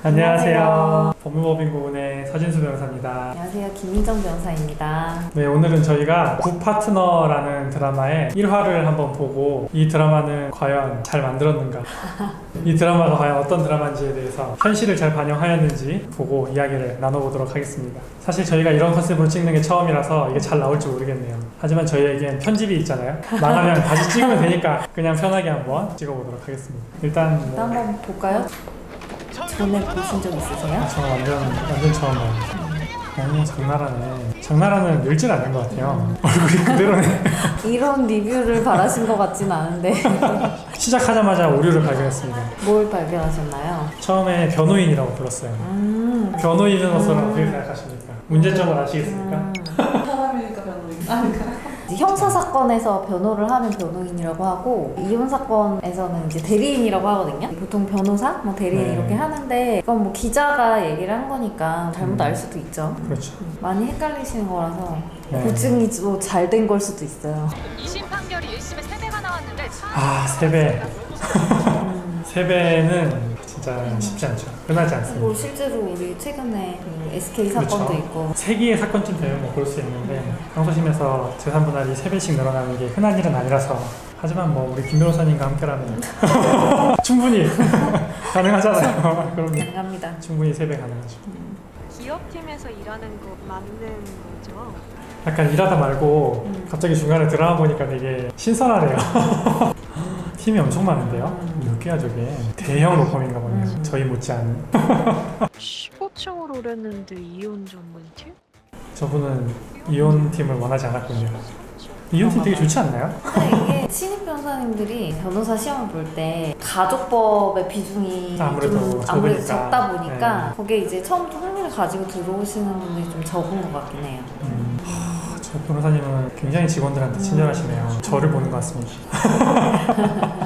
안녕하세요. 법무법인고은의 서진수 변호사입니다. 안녕하세요. 김민정 변호사입니다. 네, 오늘은 저희가 굿파트너라는 드라마의 1화를 한번 보고 이 드라마는 과연 잘 만들었는가, 이 드라마가 과연 어떤 드라마인지에 대해서 현실을 잘 반영하였는지 보고 이야기를 나눠보도록 하겠습니다. 사실 저희가 이런 컨셉으로 찍는 게 처음이라서 이게 잘 나올지 모르겠네요. 하지만 저희에겐 편집이 있잖아요. 망하면 다시 찍으면 되니까 그냥 편하게 한번 찍어보도록 하겠습니다. 일단 한번 볼까요? 전에 보신 적 있으세요? 저 완전 처음 봐요. 장나라네. 장나라는 늙질 않는 것 같아요. 얼굴이 그대로네. 이런 리뷰를 바라신 것 같진 않은데. 시작하자마자 오류를 발견했습니다. 뭘 발견하셨나요? 처음에 변호인이라고 불렀어요. 변호인으로서는 어떻게 생각하십니까? 문제점을 아시겠습니까? 사람이니까 변호인 아닌가요? 형사 사건에서 변호를 하는 변호인이라고 하고, 이혼 사건에서는 이제 대리인이라고 하거든요. 보통 변호사, 뭐 대리인 이렇게 하는데, 이건 뭐 기자가 얘기를 한 거니까 잘못 알 수도 있죠. 그렇죠. 많이 헷갈리시는 거라서 고증이 뭐 잘 된 걸 수도 있어요. 2심 판결이 1심에 3배가 나왔는데 3배. 3배는 진짜 쉽지 않죠. 흔하지 않습니다. 뭐 실제로 우리 최근에 그 SK 사건도 그렇죠. 있고, 세기의 사건쯤 되면 뭐 볼 수 있는데, 항소심에서 재산분할이 3배씩 늘어나는 게 흔한 일은 아니라서. 하지만 뭐 우리 김 변호사님과 함께라면 충분히 가능하잖아요. 그럼요. 가능합니다. 충분히 3배 가능하죠. 기업팀에서 일하는 거 맞는 거죠? 약간 일하다 말고 갑자기 중간에 드라마 보니까 되게 신선하네요. 팀이 엄청 많은데요? 몇 개야 저게? 대형 로펌인가 보네요. 저희 못지않은. 15층으로 오랬는데 이혼 전문팀? 저분은 이혼팀을 원하지 않았군요. 이혼팀 되게 좋지 않나요? 근데 이게 신입 변호사님들이 변호사 시험을 볼 때 가족법의 비중이 아무래도 아무래도 적으니까. 적다 보니까 네. 거기에 이제 처음부터 흥미를 가지고 들어오시는 분들이 좀 적은 것 같긴 해요. 저 변호사님은 굉장히 직원들한테 친절하시네요. 저를 보는 것 같습니다.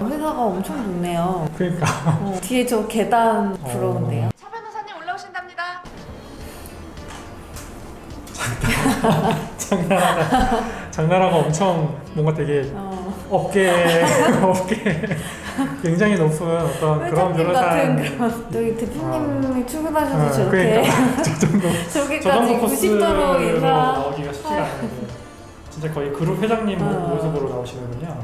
회사가 엄청 높네요. 그러니까. 뒤에 저 계단 부러운데요. 차 변호사님 올라오신답니다. 장나라가 엄청 뭔가 되게 어깨 굉장히 높은 어떤 그런 변호사님 같은 저희 대표님이 출근하셔서 저렇게 그러니까 저 정도 저기까지 90도로 인사. 나오기가 쉽지가 않은데 진짜 거의 그룹 회장님 모습으로 나오시는군요.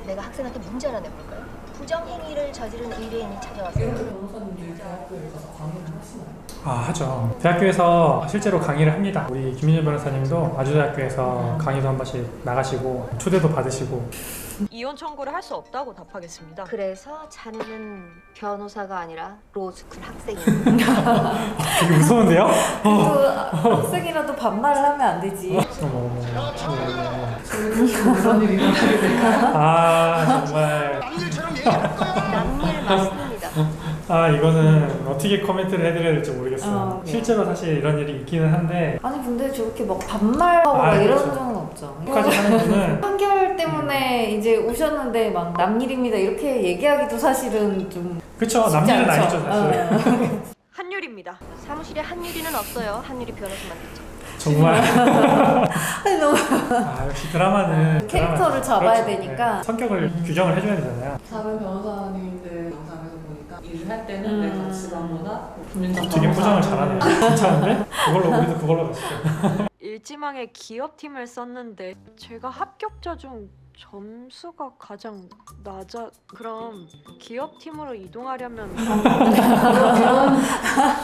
내가 학생한테 문제 하나 내볼까요? 부정행위를 저지른 의뢰인이 찾아왔어요. 변호사님들 대학교에 가서 강의를 하시나요? 하죠. 대학교에서 실제로 강의를 합니다. 우리 김민정 변호사님도 아주대학교에서 강의도 한 번씩 나가시고 초대도 받으시고. 이혼 청구를 할 수 없다고 답하겠습니다. 그래서 자네는 변호사가 아니라 로스쿨 학생이야. 되게 무서운데요? 그 학생이라도 반말을 하면 안 되지. 그런 일이 일어나게 될까요? 정말. 남일 맞습니다. 이거는 어떻게 코멘트를 해드려야 될지 모르겠어요. 네. 실제로 사실 이런 일이 있기는 한데 아니 근데 저렇게 막 반말하고 막 이런 그렇죠. 적은 없죠. 까지 하는 분은 판결 때문에 이제 오셨는데 막 남일입니다 이렇게 얘기하기도 사실은 좀 그쵸. 쉽지 남일은 않죠. 아니죠 사실. 한율입니다. 사무실에 한유리는 없어요. 한유리 변호사만 있죠. 정말. 아니 너무 역시 드라마는 캐릭터를 잡아야 그렇죠. 되니까. 네. 성격을 규정을 해줘야 되잖아요. 다른 변호사님들 영상에서 보니까 일을 할 때는 내 가치관보다 국민적 되게 포장을 잘하네요. 괜찮은데? 우리도 그걸로 가시죠. 일지망에 기업팀을 썼는데 제가 합격자 중 점수가 가장 낮아. 그럼 기업팀으로 이동하려면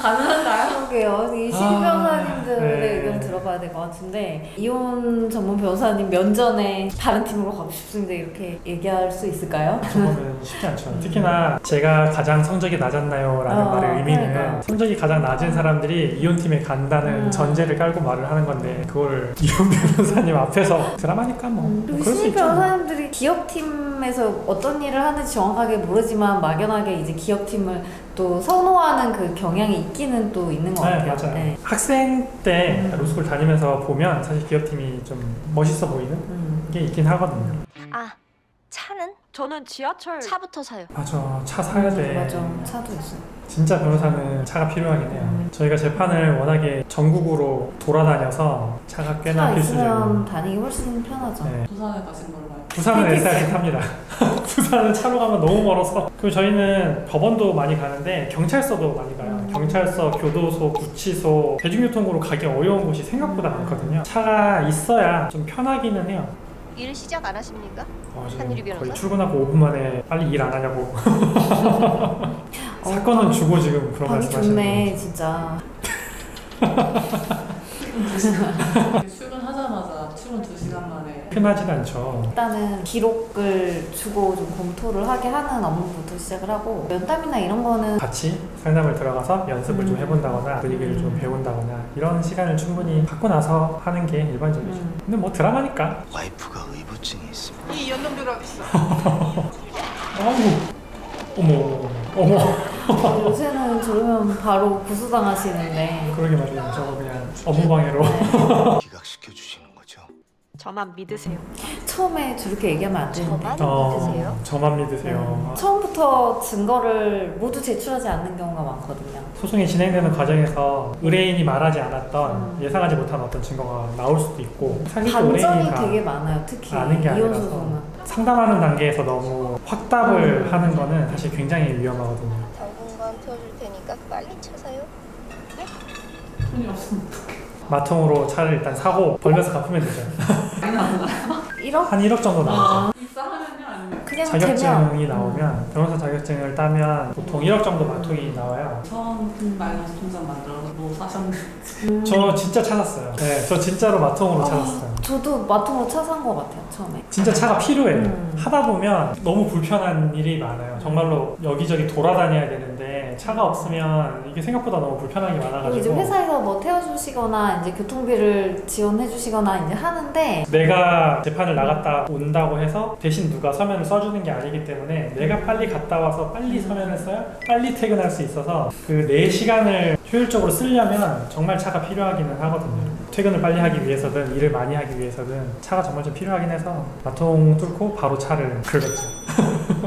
가능한가요? 그러게요. 이 신입 변호사님들의 네. 의견 들어봐야 될 것 같은데, 이혼 전문 변호사님 면전에 다른 팀으로 가고 싶습니다 이렇게 얘기할 수 있을까요? 저거는 쉽지 않죠. 특히나 제가 가장 성적이 낮았나요? 라는 말의 의미는 그러니까. 성적이 가장 낮은 사람들이 이혼팀에 간다는 전제를 깔고 말을 하는 건데 그걸 이혼 변호사님 앞에서 드라마니까 뭐 그리고 그럴 수 신입 있죠. 변호사님들이 기업팀에서 어떤 일을 하는지 정확하게 모르지만 막연하게 이제 기업팀을 또 선호하는 그 경향이 있기는 또 있는 것 같아요. 맞아요. 네. 학생 때 로스쿨 다니면서 보면 사실 기업팀이 좀 멋있어 보이는 게 있긴 하거든요. 아, 차는? 저는 지하철 차부터 사요. 맞아. 차 사야 돼. 맞아. 차도 있어. 진짜 변호사는 차가 필요하긴 해요. 저희가 재판을 워낙에 전국으로 돌아다녀서 차가 꽤나 차 필수적이에요. 있으면 다니기 훨씬 편하죠. 네. 부산에 가신 걸로 알고 부산은 SRT 탑니다. 부산은 차로 가면 너무 멀어서. 그리고 저희는 법원도 많이 가는데 경찰서도 많이 가요. 경찰서, 교도소, 구치소, 대중교통으로 가기 어려운 곳이 생각보다 많거든요. 차가 있어야 좀 편하기는 해요. 일 시작 안 하십니까? 지금 한유리 변호사? 거의 출근하고 5분 만에 빨리 일 안 하냐고. 사건은 주고 지금 그런 방이 말씀하시는 좋네 거예요. 진짜. 출근하자마자 출근 2시간 만에 흔하진 않죠. 일단은 기록을 주고 좀 검토를 하게 하는 업무부터 시작을 하고 면담이나 이런 거는 같이 상담을 들어가서 연습을 좀 해본다거나 분위기를 좀 배운다거나 이런 시간을 충분히 갖고 나서 하는 게 일반적이죠. 근데 뭐 드라마니까. 와이프가 의부증이 있습니다. 이 연놈들하고 있어. 어머. 요새는 저러면 바로 구수당하시는데 그러게 말이에요. 저거 그냥 업무방해로. 기각시켜 주시는 거죠. 저만 믿으세요. 처음에 저렇게 얘기하면 안 되는데 저만 믿으세요? 저만 믿으세요. 처음부터 증거를 모두 제출하지 않는 경우가 많거든요. 소송이 진행되는 과정에서 의뢰인이 말하지 않았던 예상하지 못한 어떤 증거가 나올 수도 있고 사실 또 반전이 의뢰인이 다 되게 많아요. 특히 아는 게 이혼 아니라서 소송은. 상담하는 단계에서 너무 확답을 하는 거는 사실 굉장히 위험하거든요. 당분간 태워줄 테니까 빨리 차 사요. 돈이 없으면 마통으로 차를 일단 사고 벌면서 갚으면 되죠. 많이 나오나요? 1억? 한 1억 정도 나오죠. 입사하면요? 아니면 그냥 되면 자격증이 나오면 변호사 자격증을 따면 보통 1억 정도 마통이 나와요. 처음 마이너스 통장 만들어서 뭐 사셨는지 저 진짜 찾았어요. 네, 저 진짜로 마통으로 찾았어요. 저도 마통으로 차 산 것 같아요. 처음에. 진짜 차가 필요해요. 하다 보면 너무 불편한 일이 많아요. 정말로 여기저기 돌아다녀야 되는데 차가 없으면 이게 생각보다 너무 불편한 게 그리고 많아가지고 이제 회사에서 뭐 태워주시거나 이제 교통비를 지원해주시거나 이제 하는데 내가 재판을 나갔다 온다고 해서 대신 누가 서면을 써주는 게 아니기 때문에 내가 빨리 갔다 와서 빨리 서면을 써야 빨리 퇴근할 수 있어서 그 내 시간을 효율적으로 쓰려면 정말 차가 필요하기는 하거든요. 퇴근을 빨리 하기 위해서든 일을 많이 하기 위해서든 차가 정말 좀 필요하긴 해서 마통 뚫고 바로 차를 긁었죠.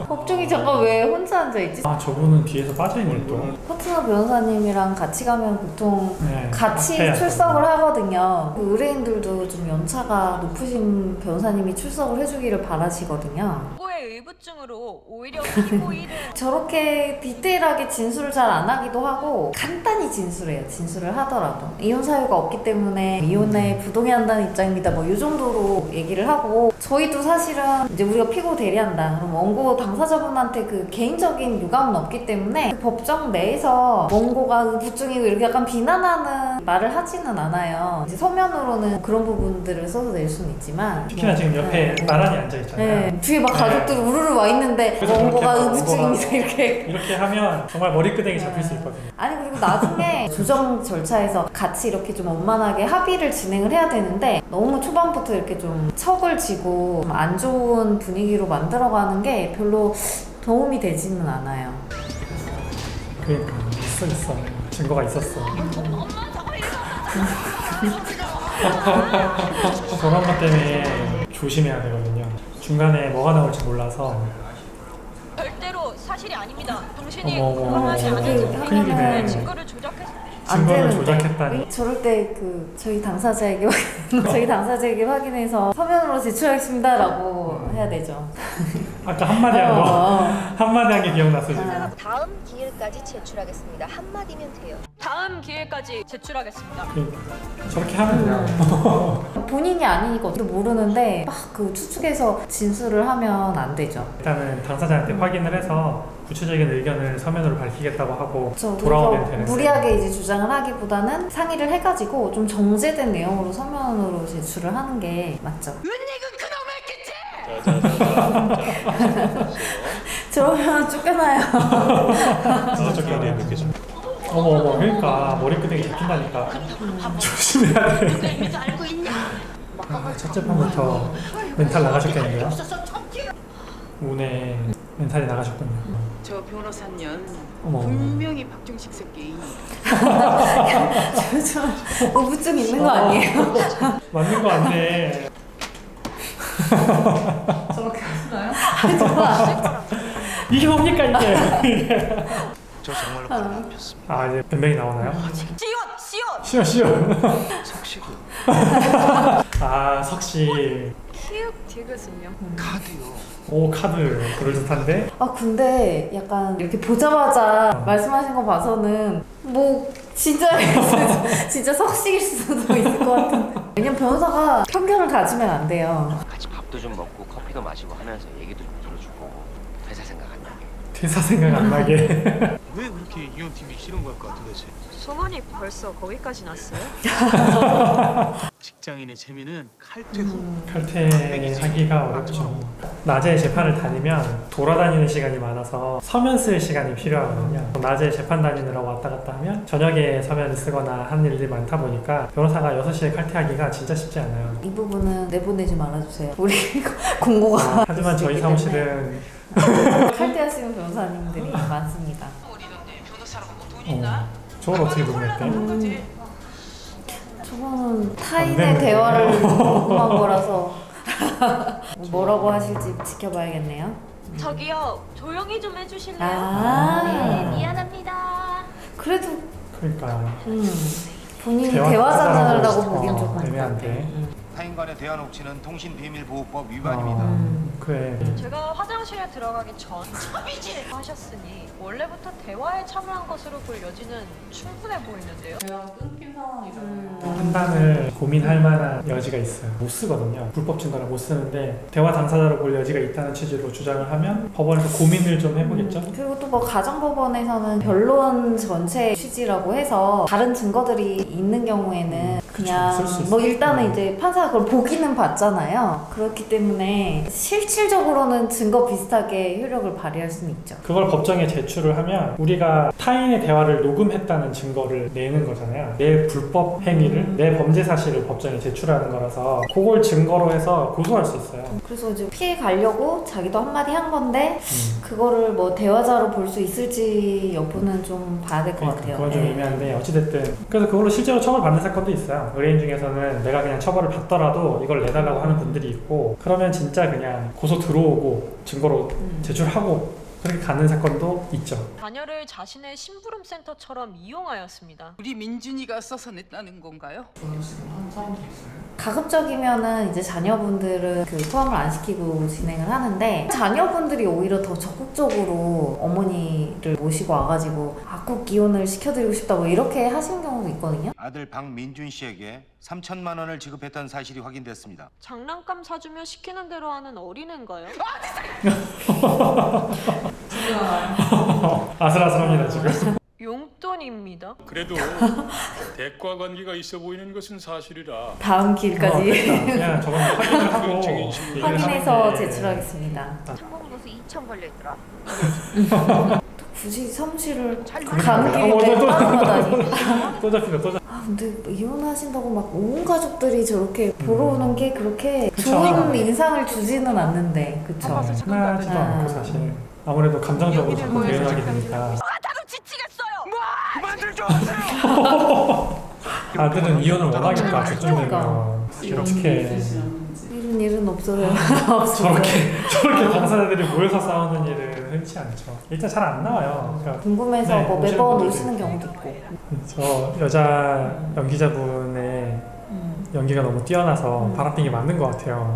법정이 잠깐 왜 혼자 앉아있지? 아 저분은 뒤에서 빠져있네 또. 파트너 변호사님이랑 같이 가면 보통 네, 같이 앞에 출석을 하거든요. 그 의뢰인들도 좀 연차가 높으신 변호사님이 출석을 해주기를 바라시거든요. 부부의 의부증으로 오히려 피고인을 저렇게 디테일하게 진술을 잘 안 하기도 하고 간단히 진술해요. 진술을 하더라도 이혼 사유가 없기 때문에 이혼에 부동의한다는 입장입니다. 뭐 이 정도로 얘기를 하고 저희도 사실은 이제 우리가 피고 대리한다. 그럼 원고 당사자분한테 그 개인적인 유감은 없기 때문에 그 법정 내에서 원고가 의부증이고 이렇게 약간 비난하는 말을 하지는 않아요. 이제 서면으로는 그런 부분들을 써서 낼 수는 있지만 특히나 지금 옆에 나란히 앉아있잖아요. 네, 뒤에 막 가족들이 우르르 와 있는데 그래서 원고가 그렇게 의부증입니다 원고가 이렇게 이렇게 하면 정말 머리끄댕이 잡힐 수 있거든요. 아니 그리고 나중에 조정 절차에서 같이 이렇게 좀 원만하게 합의를 진행을 해야 되는데 너무 초반부터 이렇게 좀 척을 지고 좀 안 좋은 분위기로 만들어가는 게 별로 도움이 되지는 않아요. 그러니까 있어 증거가 있었어. 저런 것 때문에 조심해야 되거든요. 중간에 뭐가 나올지 몰라서. 절대로 사실이 아닙니다. 당신이 어머, 공감하지 어머, 않은 어머. 큰일이네. 증거를 조작해서 안 증거를 되는데. 조작했다니. 저럴 때 그 저희 당사자에게 저희 당사자에게 확인해서 서면으로 제출하겠습니다라고 해야 되죠. 아까 한마디 한 거. 한마디 한 게 기억났어 지금. 다음 기일까지 제출하겠습니다. 한마디면 돼요. 다음 기회까지 제출하겠습니다. 그러니까 저렇게 하면 돼요. 본인이 아니니까 어떻게 모르는데 막 그 추측해서 진술을 하면 안 되죠. 일단은 당사자한테 확인을 해서 구체적인 의견을 서면으로 밝히겠다고 하고 저 돌아오면 되는데 무리하게 이제 주장을 하기보다는 상의를 해가지고 좀 정제된 내용으로 서면으로 제출을 하는 게 맞죠. 저러면 쫓겨나요. 어머 그러니까 머리끄댕이 잡힌다니까. 조심해야 돼. 첫 재판부터 멘탈 나가셨겠는데요? 운에 멘탈이 나가셨군요. 저 변호사년 어머. 분명히 박중식 새끼. 저 우부증 있는 거 아니에요? 맞는 거 같네. 저렇게 하시나요? 이게 뭡니까 이게? 저 정말로 바로 안 폈습니다. 아 이제 변명이 나오나요? 시옷! 시오. 석식이요. 아 석시. 키읔 디귿은요? 카드요. 오 카드 그럴듯한데? 아 근데 약간 이렇게 보자마자 말씀하신 거 봐서는 뭐 진짜 진짜 석식일 수도 있을 것 같은데. 왜냐면 변호사가 편견을 가지면 안 돼요. 같이 밥도 좀 먹고 커피도 마시고 하면서 얘기도 좀 들어주고 회사 생각 안 나게. 퇴사 생각 안 나게. 왜 그렇게 이혼팀이 싫은 걸까 도대체? 소문이 벌써 거기까지 났어요? 직장인의 재미는 칼퇴 후. 칼퇴하기가 어렵죠. 낮에 재판을 다니면 돌아다니는 시간이 많아서 서면 쓸 시간이 필요하거든요. 낮에 재판 다니느라고 왔다 갔다 하면 저녁에 서면을 쓰거나 하는 일들이 많다 보니까 변호사가 6시에 칼퇴하기가 진짜 쉽지 않아요. 이 부분은 내보내지 말아주세요. 우리 공고가. 하지만 저희 사무실은 칼퇴하시는 변호사님들이 많습니다. 저걸 어떻게 모르겠대? 저거는 안 타인의 되는데. 대화를 녹음한 거라서 뭐라고 하실지 지켜봐야겠네요. 저기요, 조용히 좀 해주실래요? 아, 미안합니다. 그래도 그러니까 본인이 대화 대화자라고 자체라고 보기엔 조금 애매한데. 타인 간의 대화 녹취는 통신비밀보호법 위반입니다. 그래. 제가 화장실에 들어가기 전 참이질 하셨으니 원래부터 대화에 참여한 것으로 볼 여지는 충분해 보이는데요. 제가 끊긴 상황이잖아요. 판단을 고민할 만한 여지가 있어요. 못 쓰거든요. 불법 증거를 못 쓰는데 대화 당사자로 볼 여지가 있다는 취지로 주장을 하면 법원에서 고민을 좀 해보겠죠. 그리고 또 뭐 가정법원에서는 변론 전체 취지라고 해서 다른 증거들이 있는 경우에는 그냥 쓸수 뭐 있어요. 일단은 이제 판사가 그걸 보기는 봤잖아요. 그렇기 때문에 실질적으로는 증거 비슷하게 효력을 발휘할 수는 있죠. 그걸 법정에 제출을 하면 우리가 타인의 대화를 녹음했다는 증거를 내는 거잖아요. 내 불법 행위를, 내 범죄 사실을 법정에 제출하는 거라서 그걸 증거로 해서 고소할 수 있어요. 그래서 이제 피해 가려고 자기도 한마디 한 건데 그거를 뭐 대화자로 볼 수 있을지 여부는 좀 봐야 될 것 같아요. 그건 좀 네. 애매한데 어찌됐든 그래서 그걸로 실제로 처벌받는 사건도 있어요. 의뢰인 중에서는 내가 그냥 처벌을 받더라도 이걸 내달라고 하는 분들이 있고 그러면 진짜 그냥 고소 들어오고 증거로 제출하고 그렇게 가는 사건도 있죠. 자녀를 자신의 심부름 센터처럼 이용하였습니다. 우리 민준이가 써서 냈다는 건가요? 가급적이면은 이제 자녀분들은 그 포함을 안 시키고 진행을 하는데 자녀분들이 오히려 더 적극적으로 어머니를 모시고 와가지고 꼭 이혼을 시켜드리고 싶다 뭐 이렇게 하시는 경우도 있거든요. 아들 박민준 씨에게 3천만 원을 지급했던 사실이 확인됐습니다. 장난감 사주면 시키는 대로 하는 어린애인가요? 아슬아슬합니다 지금. 용돈입니다. 그래도 대가 관계가 있어 보이는 것은 사실이라. 다음 길까지 그냥 저건 확인을 하고 확인해서 제출하겠습니다. 참고보고서 2천 걸려있더라. 굳이 사무실을 그러니까. 가는 길인데 따라가다니. 또 잡히다 또 잡. 근데 뭐 이혼하신다고 막 온 가족들이 저렇게 보러 오는 게 그렇게 그쵸. 좋은 인상을 주지는 않는데 그쵸? 흔하지도 아. 않고 사실 아무래도 감정적으로 자꾸 대응하게 되니까. 아들은 이혼을 원하겠다. 저쯤 되면 어떻게 이런 일은 없어요. 저렇게 당사자들이 모여서 싸우는 일은 흔치 않죠. 일단 잘 안 나와요. 그러니까 궁금해서 네, 뭐 오시는 매번 분들도 오시는 있고. 경우도 있고. 저 여자 연기자분의 연기가 너무 뛰어나서 바람핀 게 맞는 것 같아요.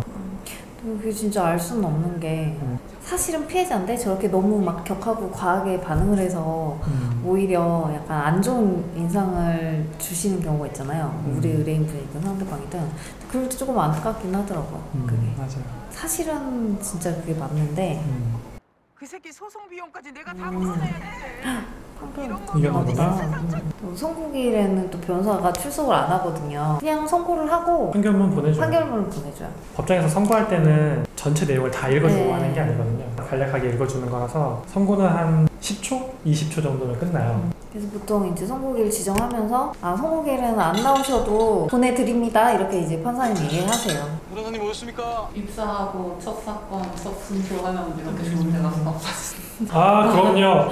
그게 진짜 알 수는 없는 게 사실은 피해자인데 저렇게 너무 막 격하고 과하게 반응을 해서 오히려 약간 안 좋은 인상을 주시는 경우가 있잖아요. 우리 의뢰인분이든 상대방이든 그럴 때 조금 안타깝긴 하더라고요. 그게 맞아요. 사실은 진짜 그게 맞는데 그 새끼 소송 비용까지 내가 다 물어내야 돼. 이게 나보다 또 선고일에는 또 변호사가 출석을 안 하거든요. 그냥 선고를 하고 판결문 보내줘요. 판결문을 보내줘요. 법정에서 선고할 때는 전체 내용을 다 읽어주고 네. 하는 게 아니거든요. 간략하게 읽어주는 거라서 선고는 한 10초? 20초 정도면 끝나요. 그래서 보통 이제 선고일 지정하면서 선고일에는 안 나오셔도 보내드립니다 이렇게 이제 판사님 얘기하세요. 변호사님 오셨습니까? 입사하고 첫 사건, 첫 순조하면 이렇게 좋은 데 가서 막 아 그럼요.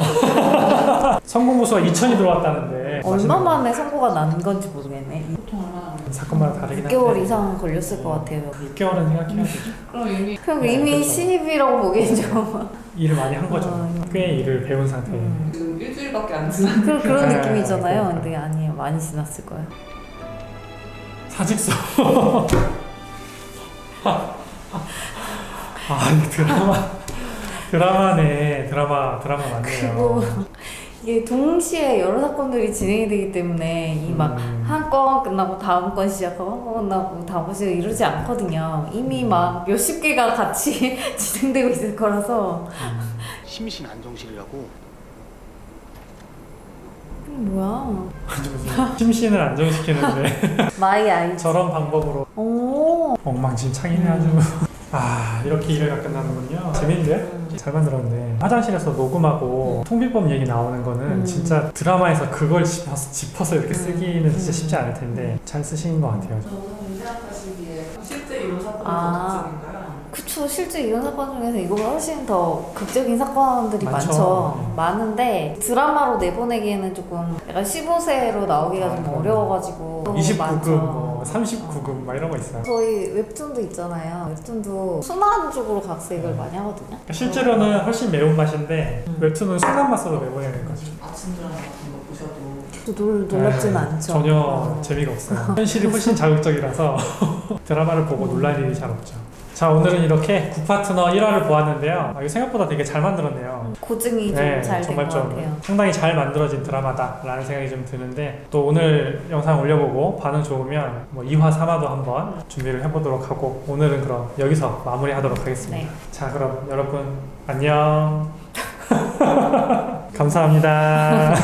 선고무수가 2천이 들어왔다는데 얼마 만에 선고가 난 건지 모르겠네. 보통 얼마나 사건마다 다르긴 한데 6개월 이상 걸렸을 것 같아요. 6개월은 생각해야죠. 그럼 이미 그럼 이미 그렇죠. 신입이라고 보기엔 좀 일을 많이 한 거죠. 꽤 일을 배운 상태에. 지금 일주일밖에 안 지난 그런 네, 느낌이잖아요. 그러니까. 근데 아니에요. 많이 지났을 거예요. 사직서. 이 드라마네. 드라마 맞네요. 그리고 이게 동시에 여러 사건들이 진행이 되기 때문에 이 막 한 건 끝나고 다음 건 시작하고 한 건 끝나고 다음 건 시작 이러지 않거든요. 이미 막 몇십 개가 같이 진행되고 있을 거라서. 심신 안정실이라고. 이게 뭐야? 심신을 안정시키는데 마이 아이. 저런 방법으로 오. 엉망진창이네 아주. 이렇게 일회가 끝나는군요. 재밌는데요? 잘 만들었네. 화장실에서 녹음하고 통비법 얘기 나오는 거는 진짜 드라마에서 그걸 짚어서 이렇게 쓰기는 진짜 쉽지 않을 텐데 잘 쓰신 것 같아요. 저는 생각하시기에 실제 이런 사건이 아. 극적인가요? 그쵸. 실제 이런 사건 중에서 이거보다 훨씬 더 극적인 사건들이 많죠. 많죠. 많은데 드라마로 내보내기에는 조금 약간 15세로 나오기가 좀 어려워가지고 29금, 많죠. 뭐 39금 막 이런 거 있어요. 저희 웹툰도 있잖아요. 웹툰도 순한 쪽으로 각색을 많이 하거든요. 그러니까 실제로는 훨씬 매운맛인데 웹툰은 순한 맛으로 내보내는 거죠. 아침 드라마 같은 거 보셔도 놀랍진 않죠. 전혀 재미가 없어요. 현실이 훨씬 자극적이라서 드라마를 보고 놀랄 일이 잘 없죠. 자, 오늘은 이렇게 굿파트너 1화를 보았는데요. 이거 생각보다 되게 잘 만들었네요. 고증이 좀 잘 된 정말 것 좀 같아요. 상당히 잘 만들어진 드라마다라는 생각이 좀 드는데 또 오늘 영상 올려보고 반응 좋으면 뭐 2화, 3화도 한번 준비를 해보도록 하고 오늘은 그럼 여기서 마무리하도록 하겠습니다. 네. 자, 그럼 여러분 안녕. 감사합니다.